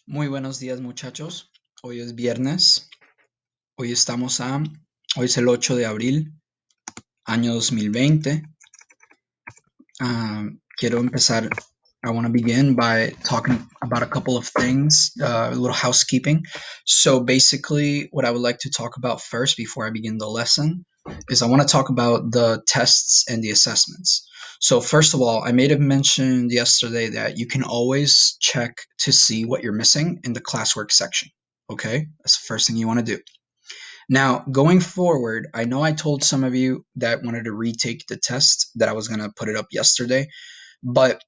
Muy buenos días, muchachos. Hoy es viernes. Hoy estamos a, Hoy es el 8 de abril, año 2020. Quiero empezar. I want to begin by talking about a couple of things, a little housekeeping. So, basically, what I would like to talk about first before I begin the lesson is I want to talk about the tests and the assessments. So, first of all, I may have mentioned yesterday that you can always check to see what you're missing in the classwork section. Okay, that's the first thing you want to do. Now, going forward, I know I told some of you that wanted to retake the test that I was going to put it up yesterday, but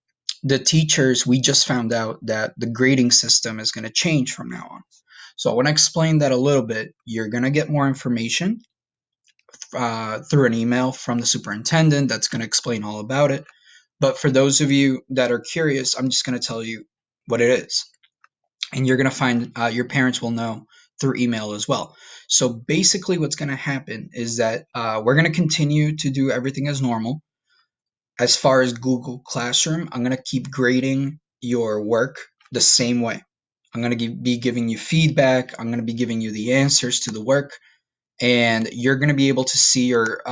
the teachers, we just found out that the grading system is going to change from now on. So I want to explain that a little bit. You're going to get more information through an email from the superintendent that's going to explain all about it. But for those of you that are curious, I'm just going to tell you what it is. And you're going to find your parents will know through email as well. So basically, what's going to happen is that we're going to continue to do everything as normal. As far as Google Classroom, I'm going to keep grading your work the same way. I'm going to be giving you feedback. I'm going to be giving you the answers to the work, and you're going to be able to see your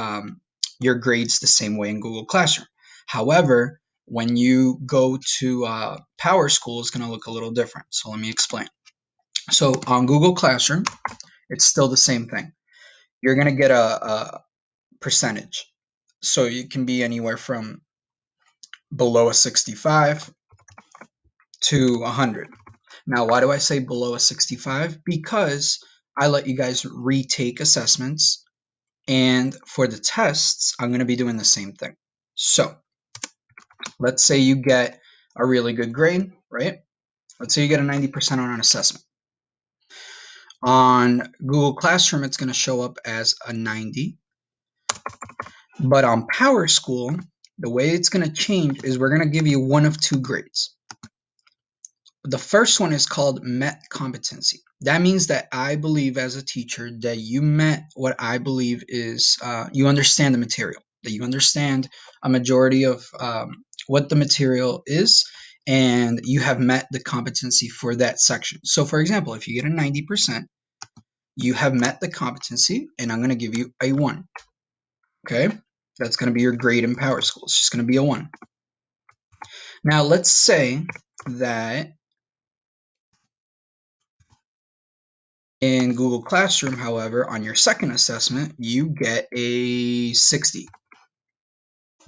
grades the same way in Google Classroom. However, when you go to Power School, it's going to look a little different. So let me explain. So on Google Classroom, it's still the same thing. You're going to get a percentage. So you can be anywhere from below a 65 to 100. Now, why do I say below a 65? Because I let you guys retake assessments, and for the tests, I'm going to be doing the same thing. So let's say you get a really good grade, right? Let's say you get a 90% on an assessment. On Google Classroom, it's going to show up as a 90. But on Power School, the way it's going to change is we're going to give you one of two grades. The first one is called met competency. That means that I believe as a teacher that you met what I believe is you understand the material, that you understand a majority of what the material is, and you have met the competency for that section. So, for example, if you get a 90%, you have met the competency, and I'm going to give you a 1. Okay? That's going to be your grade in Power School. It's just going to be a 1. Now, let's say that in Google Classroom, however, on your second assessment, you get a 60.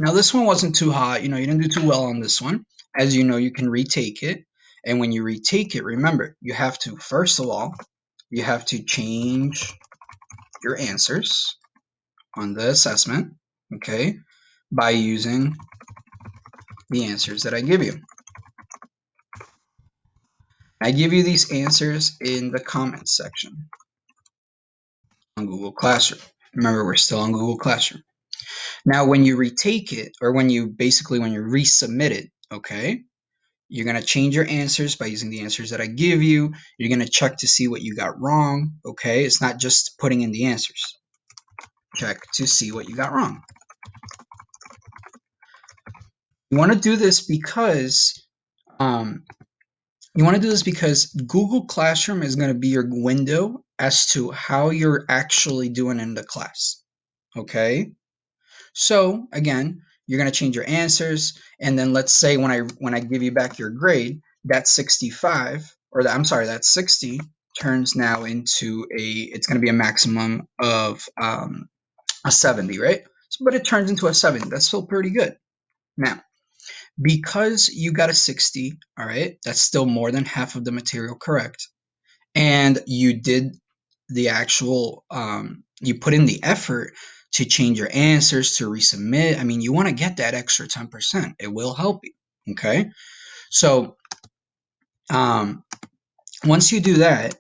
Now, this one wasn't too hot. You didn't do too well on this one. As you know, you can retake it. And when you retake it, remember, you have to, first of all, you have to change your answers on the assessment, okay, by using the answers that I give you. I give you these answers in the comments section on Google Classroom. Remember, we're still on Google Classroom. Now, when you retake it, or when you resubmit it, okay, you're going to change your answers by using the answers that I give you. You're going to check to see what you got wrong, okay? It's not just putting in the answers. Check to see what you got wrong. You want to do this because Google Classroom is going to be your window as to how you're actually doing in the class, okay? So again, you're going to change your answers, and then let's say when I give you back your grade, that 65 or that 60 turns now into it's going to be a maximum of a 70, right? So, but it turns into a 70. That's still pretty good. Now, because you got a 60, all right, that's still more than half of the material correct, and you did the actual you put in the effort to change your answers, to resubmit. I mean, you want to get that extra 10%. It will help you. Okay. So once you do that,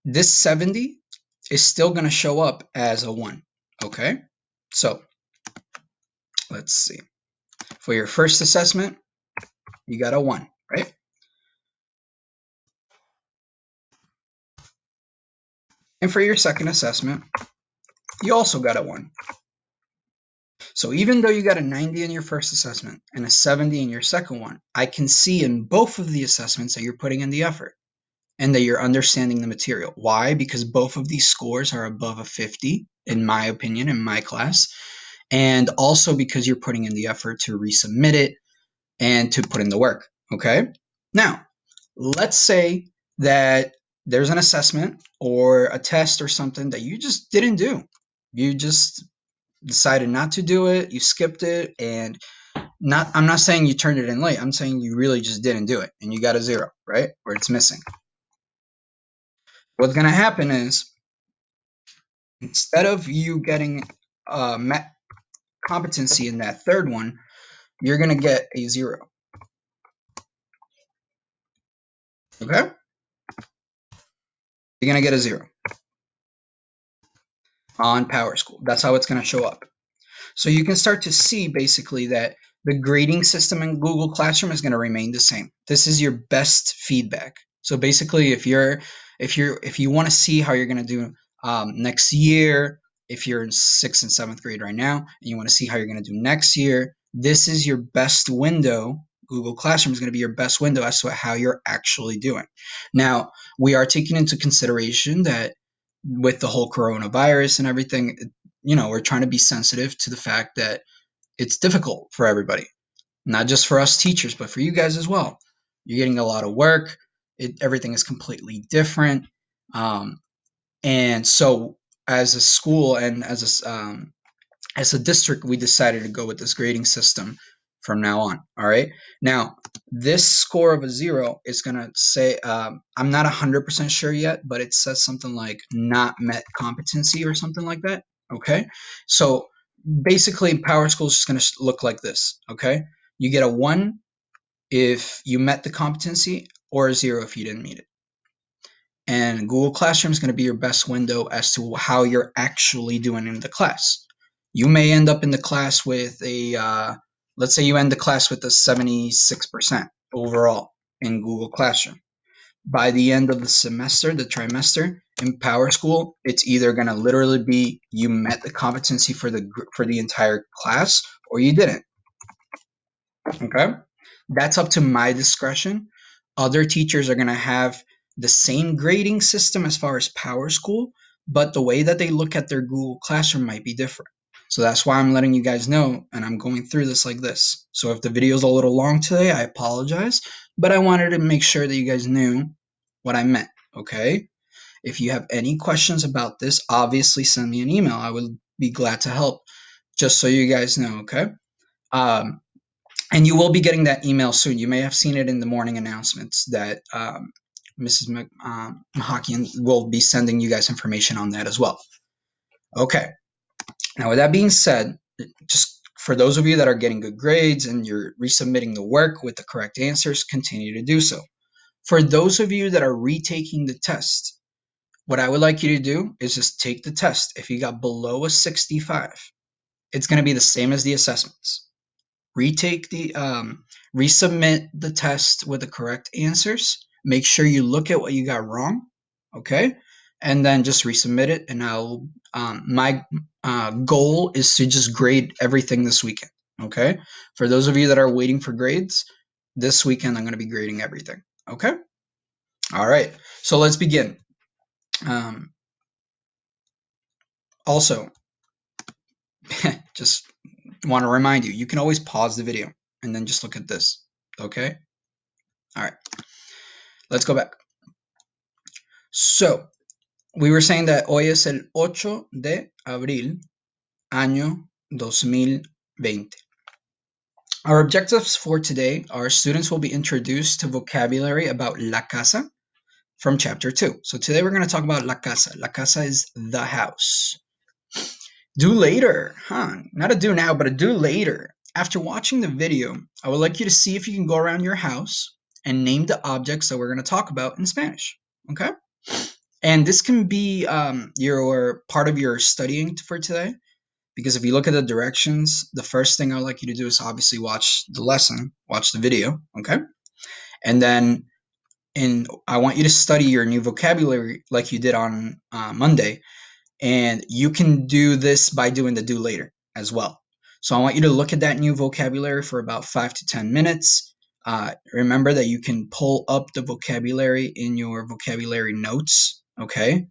this 70 is still going to show up as a 1. Okay. So let's see. For your first assessment, you got a 1, right? And for your second assessment, you also got a 1. So even though you got a 90 in your first assessment and a 70 in your second one, I can see in both of the assessments that you're putting in the effort and that you're understanding the material. Why? Because both of these scores are above a 50, in my opinion, in my class. And also because you're putting in the effort to resubmit it and to put in the work. Okay? Now, let's say that there's an assessment or a test or something that you just didn't do. You just decided not to do it, you skipped it, and not I'm not saying you turned it in late. I'm saying you really just didn't do it and you got a 0, right? Or it's missing. What's going to happen is instead of you getting met competency in that third one, you're going to get a 0. Okay? You're going to get a 0 on Power School. That's how it's going to show up. So you can start to see basically that the grading system in Google Classroom is going to remain the same. This is your best feedback. So basically, if you want to see how you're going to do next year, if you're in 6th and 7th grade right now, and you want to see how you're going to do next year, this is your best window. Google Classroom is going to be your best window as to how you're actually doing. Now, we are taking into consideration that with the whole coronavirus and everything, we're trying to be sensitive to the fact that it's difficult for everybody, not just for us teachers, but for you guys as well. You're getting a lot of work. Everything is completely different. Um, and so as a school and as a district, we decided to go with this grading system from now on. All right. Now, this score of a 0 is going to say, I'm not 100% sure yet, but it says something like not met competency or something like that. Okay. So basically, Power School is just going to look like this. Okay. You get a 1 if you met the competency or a 0 if you didn't meet it. And Google Classroom is going to be your best window as to how you're actually doing in the class. You may end up in the class with let's say you end the class with a 76% overall in Google Classroom. By the end of the semester, the trimester in Power School, it's either going to literally be you met the competency for the entire class or you didn't. Okay? That's up to my discretion. Other teachers are going to have the same grading system as far as Power School, but the way that they look at their Google Classroom might be different. So that's why I'm letting you guys know, and I'm going through this like this. So if the video is a little long today, I apologize, but I wanted to make sure that you guys knew what I meant, okay? If you have any questions about this, obviously send me an email. I would be glad to help, just so you guys know, okay? Um, and you will be getting that email soon. You may have seen it in the morning announcements that Mrs. Mahakian will be sending you guys information on that as well. Okay. Now, with that being said, just for those of you that are getting good grades and you're resubmitting the work with the correct answers, continue to do so. For those of you that are retaking the test, what I would like you to do is just take the test. If you got below a 65, it's going to be the same as the assessments. Resubmit the test with the correct answers. Make sure you look at what you got wrong, okay, and then just resubmit it. And my goal is to just grade everything this weekend, okay. For those of you that are waiting for grades, this weekend I'm going to be grading everything, okay. All right, so let's begin. Also, just want to remind you, you can always pause the video and then just look at this, okay. All right, let's go back. So, we were saying that hoy es el 8 de abril, año 2020. Our objectives for today are students will be introduced to vocabulary about la casa from chapter 2. So today we're going to talk about la casa. La casa is the house. Do later, huh? Not a do now, but a do later. After watching the video, I would like you to see if you can go around your house and name the objects that we're going to talk about in Spanish. Okay? And this can be your part of your studying for today, because if you look at the directions, the first thing I'd like you to do is obviously watch the lesson, watch the video, okay? And then I want you to study your new vocabulary like you did on Monday, and you can do this by doing the do later as well. So I want you to look at that new vocabulary for about 5 to 10 minutes. Remember that you can pull up the vocabulary in your vocabulary notes. Okay.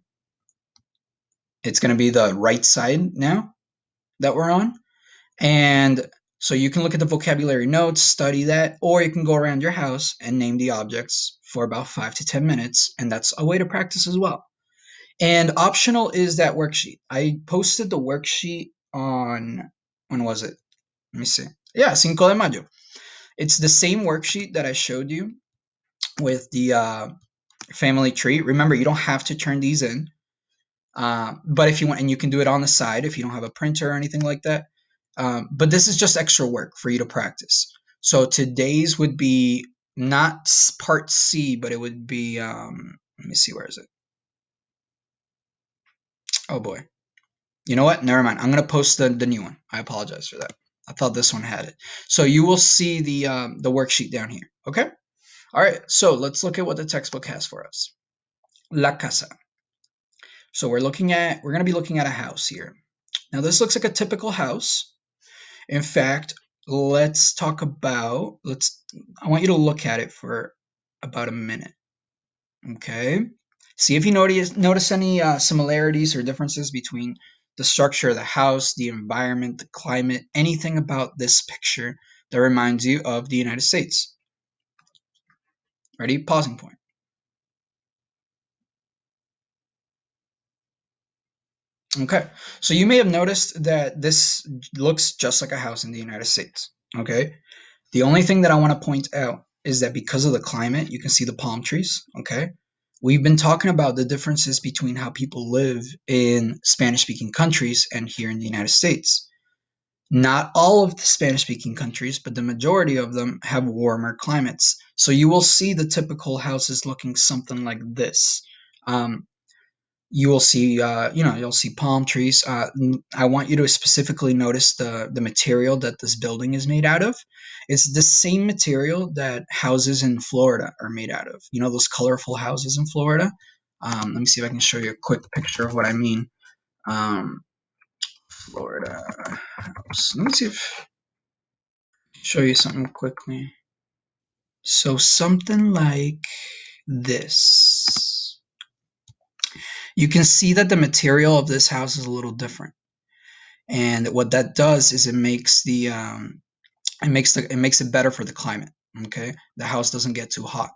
It's going to be the right side now that we're on. And so you can look at the vocabulary notes, study that, or you can go around your house and name the objects for about 5 to 10 minutes. And that's a way to practice as well. And optional is that worksheet. I posted the worksheet on, when was it? Let me see. Yeah, Cinco de Mayo. It's the same worksheet that I showed you with the family tree. Remember, you don't have to turn these in. But if you want, and you can do it on the side if you don't have a printer or anything like that. But this is just extra work for you to practice. So today's would be not part C, but it would be, let me see, where is it? Oh boy. You know what? Never mind. I'm going to post the new one. I apologize for that. I thought this one had it. So you will see the worksheet down here. Okay? All right. So let's look at what the textbook has for us. La casa. So we're going to be looking at a house here. Now this looks like a typical house. In fact, I want you to look at it for about a minute. Okay. See if you notice any similarities or differences between the structure of the house, the environment, the climate, anything about this picture that reminds you of the United States. Ready? Pausing point. Okay. So you may have noticed that this looks just like a house in the United States. Okay. The only thing that I want to point out is that because of the climate, you can see the palm trees. Okay. We've been talking about the differences between how people live in Spanish speaking countries and here in the United States. Not all of the Spanish speaking countries, but the majority of them have warmer climates. So you will see the typical houses looking something like this. Um, you will see, you'll see palm trees. I want you to specifically notice the material that this building is made out of. It's the same material that houses in Florida are made out of. You know those colorful houses in Florida. Let me see if I can show you a quick picture of what I mean. Florida house. Let me see if show you something quickly. So something like this. You can see that the material of this house is a little different. And what that does is it makes it better for the climate. Okay, the house doesn't get too hot,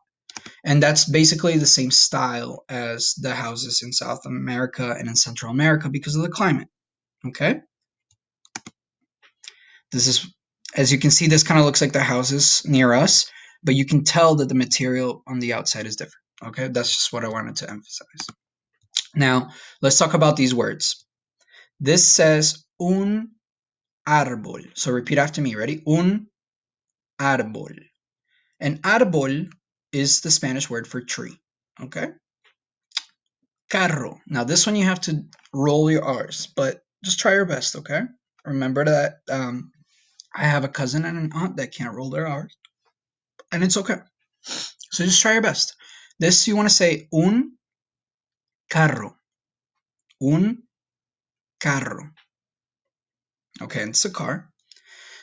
and that's basically the same style as the houses in South America and in Central America because of the climate. Okay, this is, as you can see, this kind of looks like the houses near us, but you can tell that the material on the outside is different. Okay, that's just what I wanted to emphasize. Now let's talk about these words. This says un árbol. So repeat after me. Ready? Un árbol. An árbol is the Spanish word for tree. Okay? Carro. Now, this one you have to roll your R's, but just try your best, okay? Remember that I have a cousin and an aunt that can't roll their R's, and it's okay. So just try your best. This you want to say un carro. Un carro. Okay, it's a car.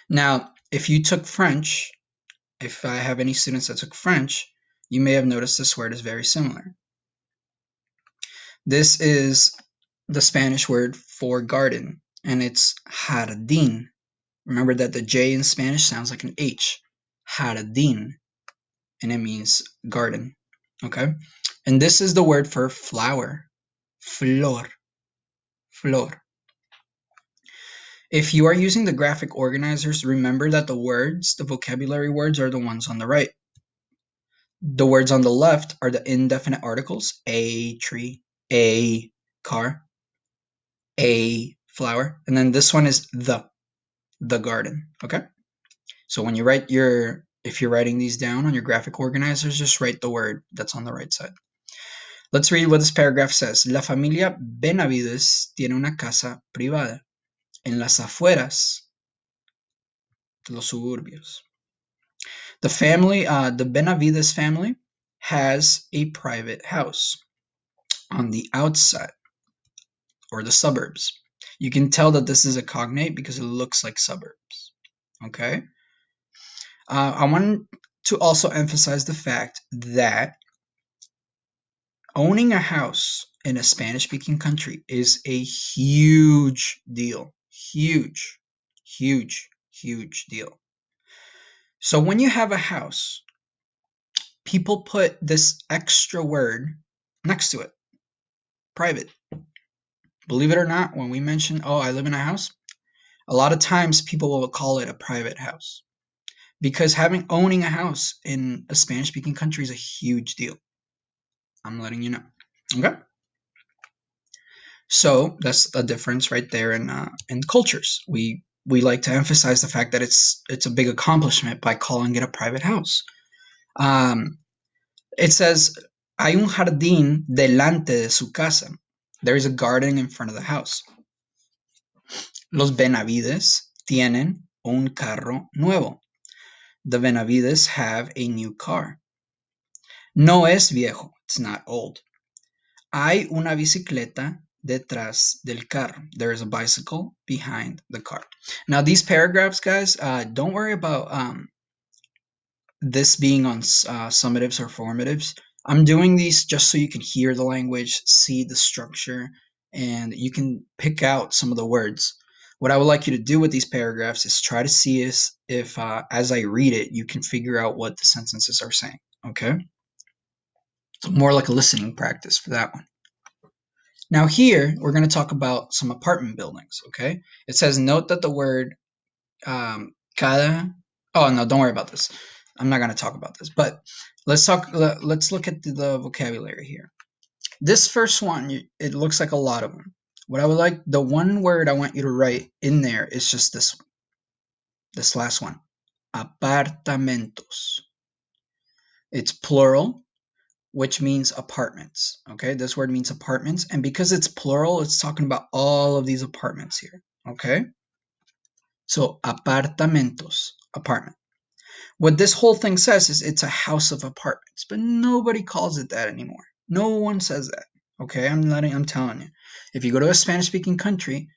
Now, if you took French, if I have any students that took French, you may have noticed this word is very similar. This is the Spanish word for garden, and it's jardín. Remember that the J in Spanish sounds like an H. Jardín, and it means garden. Okay? And this is the word for flower. Flor. Flor. If you are using the graphic organizers, remember that the vocabulary words, are the ones on the right. The words on the left are the indefinite articles, a tree, a car, a flower, and then this one is the garden. Okay? So when you if you're writing these down on your graphic organizers, just write the word that's on the right side. Let's read what this paragraph says. La familia Benavides tiene una casa privada en las afueras de los suburbios. The Benavides family has a private house on the outside or the suburbs. You can tell that this is a cognate because it looks like suburbs. Okay. I want to also emphasize the fact that owning a house in a Spanish speaking country is a huge deal. Huge, huge, huge deal. So when you have a house, people put this extra word next to it, private. Believe it or not, when we mention, oh, I live in a house, a lot of times people will call it a private house because owning a house in a Spanish speaking country is a huge deal. I'm letting you know. Okay. So that's a difference right there in cultures. We like to emphasize the fact that it's a big accomplishment by calling it a private house. Um, it says hay un jardín delante de su casa. There is a garden in front of the house. Los Benavides tienen un carro nuevo. The Benavides have a new car. No es viejo. It's not old. Hay una bicicleta detrás del carro. There is a bicycle behind the car. Now, these paragraphs, guys, don't worry about this being on summatives or formatives. I'm doing these just so you can hear the language, see the structure, and you can pick out some of the words. What I would like you to do with these paragraphs is try to see if as I read it, you can figure out what the sentences are saying. Okay? It's more like a listening practice for that one. Now here, we're going to talk about some apartment buildings, okay? It says, note that the word cada... Oh, no, don't worry about this. I'm not going to talk about this, but let's look at the vocabulary here. This first one, it looks like a lot of them. What I would like, the one word I want you to write in there is just this one, this last one, apartamentos. It's plural, which means apartments. Okay, this word means apartments, and because it's plural, it's talking about all of these apartments here. Okay, so apartamentos, apartment. What this whole thing says is it's a house of apartments, but nobody calls it that anymore. No one says that. Okay, I'm telling you. If you go to a Spanish-speaking country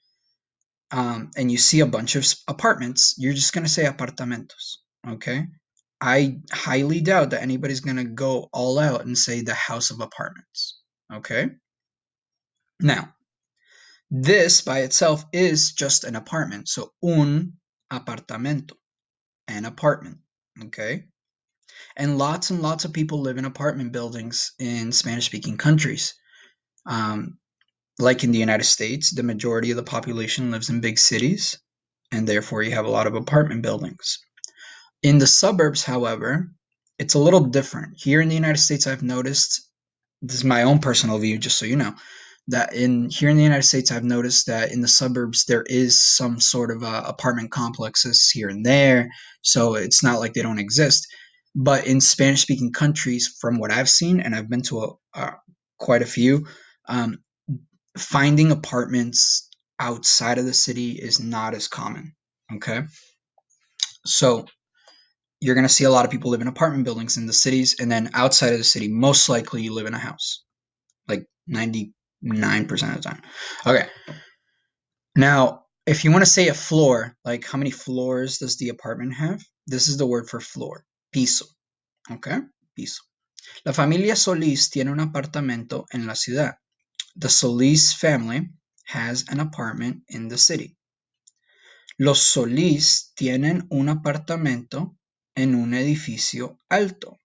and you see a bunch of apartments, you're just gonna say apartamentos. Okay, I highly doubt that anybody's gonna go all out and say the house of apartments. Okay, now this by itself is just an apartment, so un apartamento, an apartment. Okay, and lots of people live in apartment buildings in Spanish-speaking countries. Like in the United States, the majority of the population lives in big cities, and therefore you have a lot of apartment buildings. In the suburbs, however, it's a little different. Here in the United States, I've noticed, this is my own personal view, just so you know, that here in the United States, I've noticed that in the suburbs there is some sort of apartment complexes here and there, so it's not like they don't exist. But in Spanish-speaking countries, from what I've seen, and I've been to quite a few, um, finding apartments outside of the city is not as common. Okay, so you're going to see a lot of people live in apartment buildings in the cities, and then outside of the city, most likely you live in a house, like 99% of the time. Okay. Now, if you want to say a floor, like how many floors does the apartment have? This is the word for floor, piso. Okay, piso. La familia Solís tiene un apartamento en la ciudad. The Solís family has an apartment in the city. Los Solís tienen un apartamento en un edificio alto.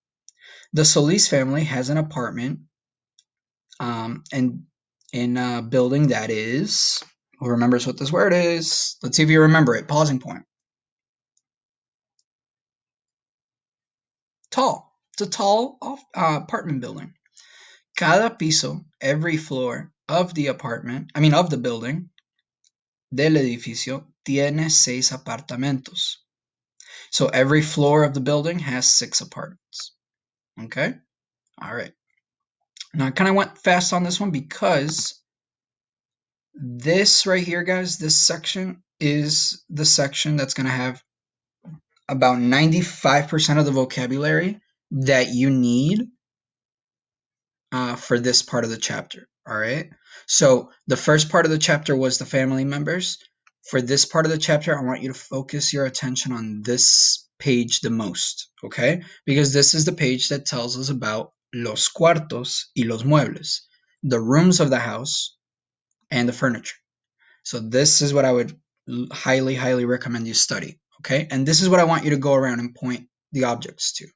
The Solis family has an apartment and in a building that is, who remembers what this word is? Let's see if you remember it. Pausing point. Tall. It's a tall apartment building. Cada piso, every floor of the of the building, del edificio, tiene 6 apartamentos. So every floor of the building has 6 apartments. Okay? All right. Now I kind of went fast on this one because this right here, guys, this section is the section that's going to have about 95% of the vocabulary that you need for this part of the chapter. All right. So the first part of the chapter was the family members. For this part of the chapter, I want you to focus your attention on this page the most, okay? Because this is the page that tells us about los cuartos y los muebles, the rooms of the house and the furniture. So this is what I would highly, highly recommend you study, okay? And this is what I want you to go around and point the objects to.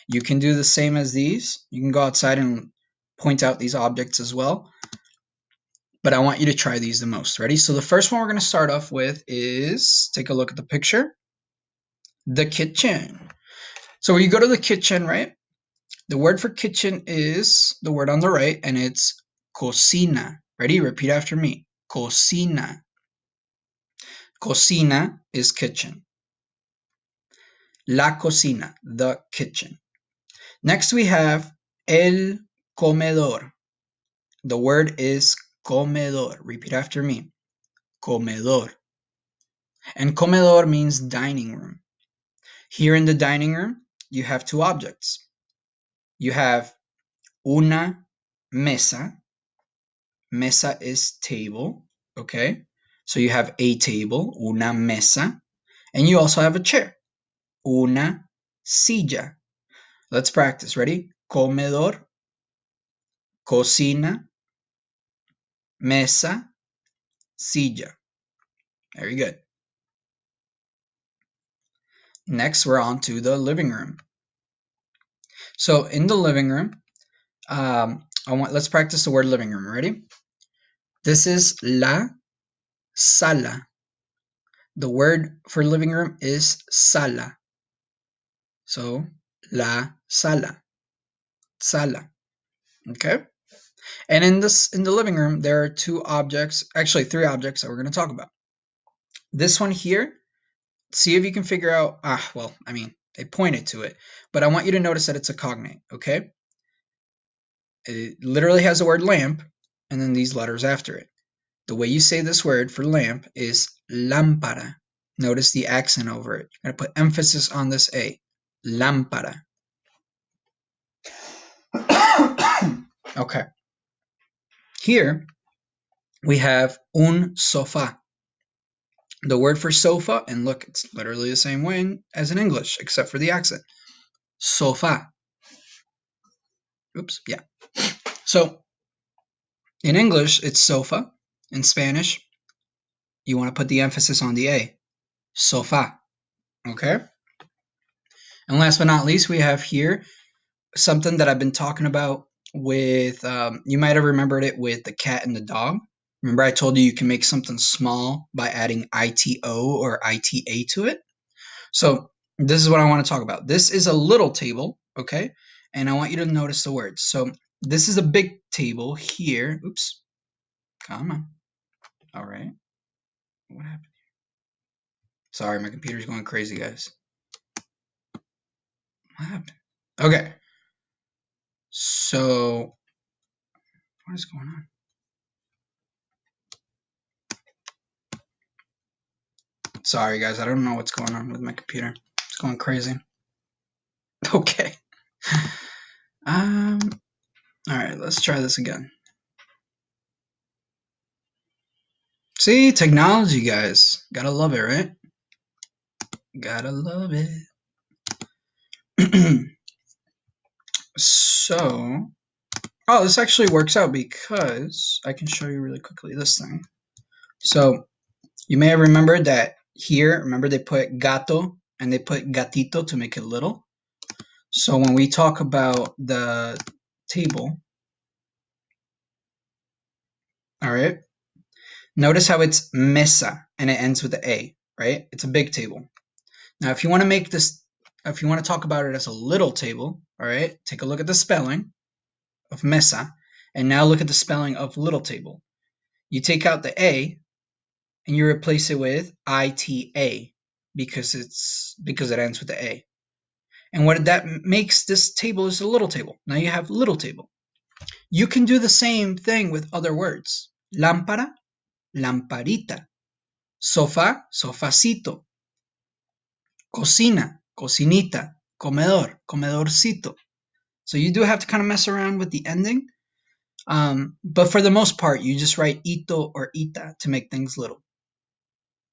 You can do the same as these. You can go outside and point out these objects as well, but I want you to try these the most. Ready? So the first one we're going to start off with is, take a look at the picture, the kitchen. So when you go to the kitchen, right, the word for kitchen is the word on the right, and it's cocina. Ready? Repeat after me. Cocina. Cocina is kitchen. La cocina, the kitchen. Next we have el comedor. The word is comedor. Repeat after me. Comedor. And comedor means dining room. Here in the dining room, you have two objects. You have una mesa. Mesa is table, okay? So you have a table, una mesa, and you also have a chair, una silla. Let's practice. Ready? Comedor, cocina, mesa, silla. Very good. Next, we're on to the living room. So in the living room, let's practice the word living room. Ready? This is la sala. The word for living room is sala. So la sala, sala. Okay. And in the living room, there are two objects, actually three objects that we're going to talk about. This one here, see if you can figure out, they pointed to it, but I want you to notice that it's a cognate, okay? It literally has the word lamp and then these letters after it. The way you say this word for lamp is lámpara. Notice the accent over it. You're going to put emphasis on this A. Lámpara. Okay. Here we have un sofá. The word for sofa, and look, it's literally the same way as in English, except for the accent. Sofá. Oops, yeah. So in English, it's sofa. In Spanish, you want to put the emphasis on the A. Sofá. Okay? And last but not least, we have here something that I've been talking about with, you might have remembered it with the cat and the dog. Remember I told you you can make something small by adding ITO or ITA to it? So this is what I want to talk about. This is a little table, okay? And I want you to notice the words. So this is a big table here. Oops. Come on. All right. What happened? Sorry, my computer's going crazy, guys. What happened? Okay. So what is going on? Sorry, guys. I don't know what's going on with my computer. It's going crazy. Okay. All right. Let's try this again. See, technology, guys. Gotta love it, right? Gotta love it. So, oh, this actually works out because I can show you really quickly this thing. So, you may have remembered that here, remember they put gato and they put gatito to make it little. So when we talk about the table, all right, notice how it's mesa and it ends with the A, right? It's a big table. Now, if you want to make this, if you want to talk about it as a little table, all right, take a look at the spelling of mesa and now look at the spelling of little table. You take out the A and you replace it with ITA because it ends with the A. And what that makes this table is a little table. Now you have little table. You can do the same thing with other words. Lámpara, lamparita. Sofá, sofacito. Cocina, cocinita. Comedor, comedorcito. So you do have to kind of mess around with the ending. But for the most part, you just write ito or ita to make things little.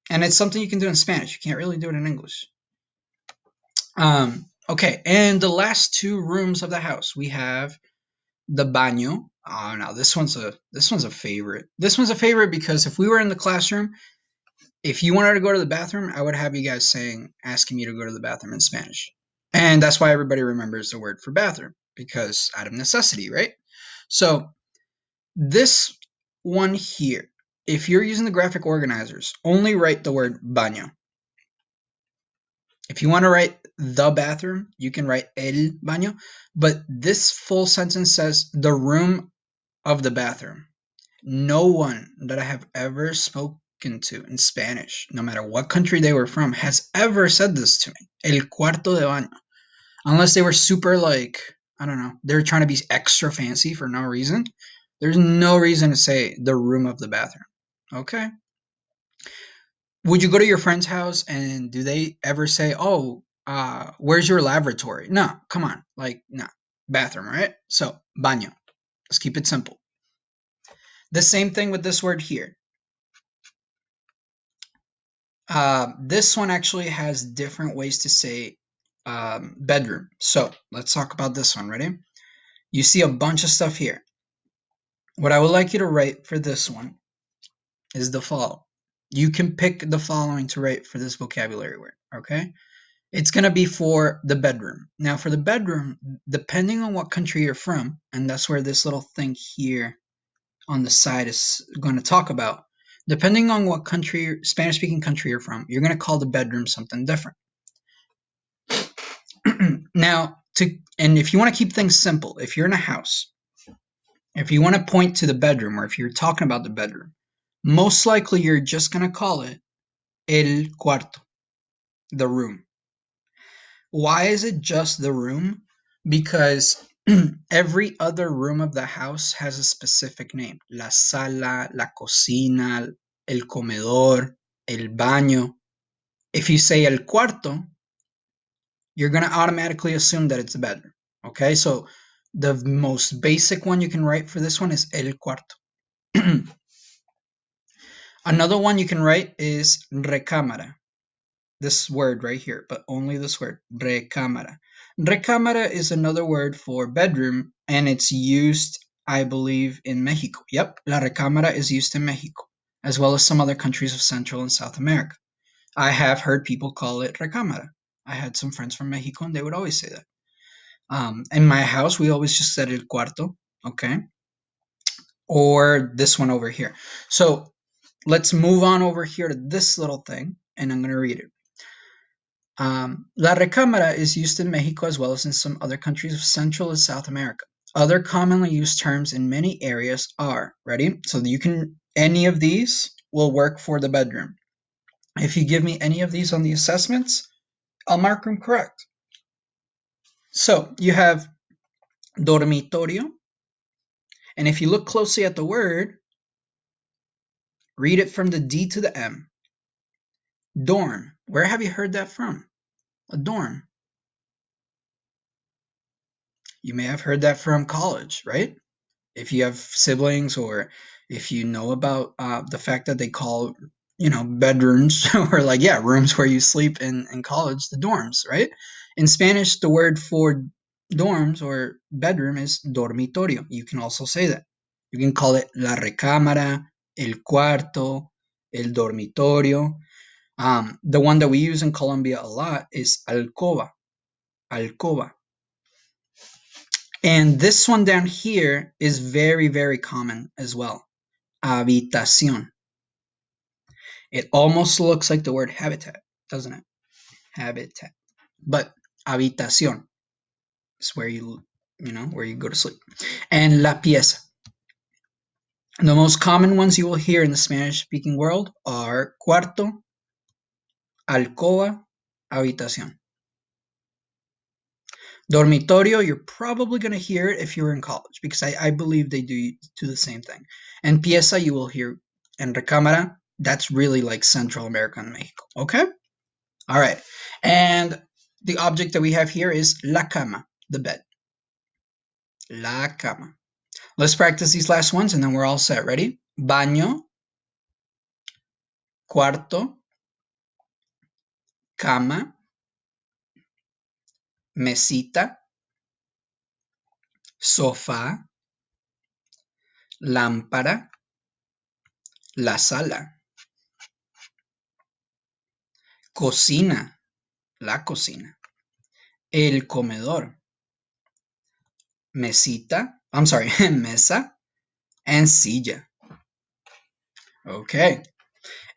And it's something you can do in Spanish. You can't really do it in English. Okay, and the last two rooms of the house, we have the baño. Oh, now this one's a favorite. This one's a favorite because if we were in the classroom, if you wanted to go to the bathroom, I would have you guys asking me to go to the bathroom in Spanish. And that's why everybody remembers the word for bathroom, because out of necessity, right? So this one here, if you're using the graphic organizers, only write the word baño. If you want to write the bathroom, you can write el baño, but this full sentence says the room of the bathroom. No one that I have ever spoken to in Spanish, no matter what country they were from, has ever said this to me. El cuarto de baño. Unless they were super like, I don't know, they're trying to be extra fancy for no reason. There's no reason to say the room of the bathroom. Okay. Would you go to your friend's house and do they ever say, "Oh, where's your lavatory?" No, come on, like no, bathroom, right? So baño. Let's keep it simple. The same thing with this word here. This one actually has different ways to say bedroom. So let's talk about this one. Ready? You see a bunch of stuff here. What I would like you to write for this one is the follow. You can pick the following to write for this vocabulary word. Okay? It's going to be for the bedroom. Now, for the bedroom, depending on what country you're from, and that's where this little thing here on the side is going to talk about, depending on what country, Spanish speaking country you're from, you're going to call the bedroom something different. Now, and if you want to keep things simple, if you're in a house, if you want to point to the bedroom or if you're talking about the bedroom, most likely you're just going to call it el cuarto, the room. Why is it just the room? Because every other room of the house has a specific name. La sala, la cocina, el comedor, el baño. If you say el cuarto, you're going to automatically assume that it's a bedroom. Okay, so the most basic one you can write for this one is el cuarto. Another one you can write is recámara. This word right here, but only this word, recámara. Recámara is another word for bedroom, and it's used, I believe, in Mexico. Yep, la recámara is used in Mexico, as well as some other countries of Central and South America. I have heard people call it recámara. I had some friends from Mexico, and they would always say that. In my house, we always just said el cuarto, okay? Or this one over here. So let's move on over here to this little thing, and I'm going to read it. La recámara is used in Mexico as well as in some other countries of Central and South America. Other commonly used terms in many areas are, ready? So you can, any of these will work for the bedroom. If you give me any of these on the assessments, I'll mark them correct. So you have dormitorio, and if you look closely at the word, read it from the D to the M. Dorm. Where have you heard that from? A dorm. You may have heard that from college, right? If you have siblings or if you know about the fact that they call, bedrooms or like, yeah, rooms where you sleep in college, the dorms, right? In Spanish, the word for dorms or bedroom is dormitorio. You can also say that. You can call it la recámara, el cuarto, el dormitorio. The one that we use in Colombia a lot is alcoba, alcoba. And this one down here is very, very common as well. Habitación. It almost looks like the word habitat, doesn't it? Habitat. But habitación is where where you go to sleep. And la pieza. The most common ones you will hear in the Spanish-speaking world are cuarto, alcoba, habitación. Dormitorio, you're probably going to hear it if you're in college because I believe they do the same thing. And pieza, you will hear, and recámara, that's really like Central America and Mexico. Okay? All right. And the object that we have here is la cama, the bed. La cama. Let's practice these last ones and then we're all set. Ready? Baño, cuarto, cama, mesita, sofá, lámpara, la sala, cocina, la cocina, el comedor, mesita, I'm sorry, mesa, and silla. Okay,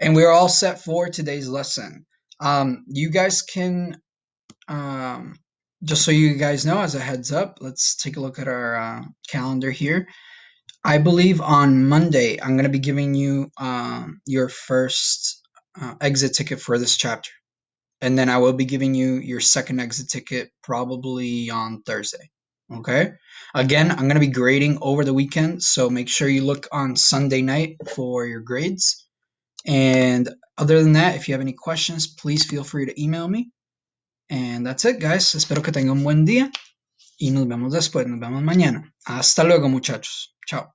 and we're all set for today's lesson. You guys can, um, just so you guys know, as a heads up, let's take a look at our calendar here. I believe on Monday, I'm going to be giving you your first exit ticket for this chapter. And then I will be giving you your second exit ticket probably on Thursday. Okay. Again, I'm going to be grading over the weekend. So make sure you look on Sunday night for your grades. And other than that, if you have any questions, please feel free to email me. And that's it, guys. Espero que tengan un buen día. Y nos vemos después. Nos vemos mañana. Hasta luego, muchachos. Chao.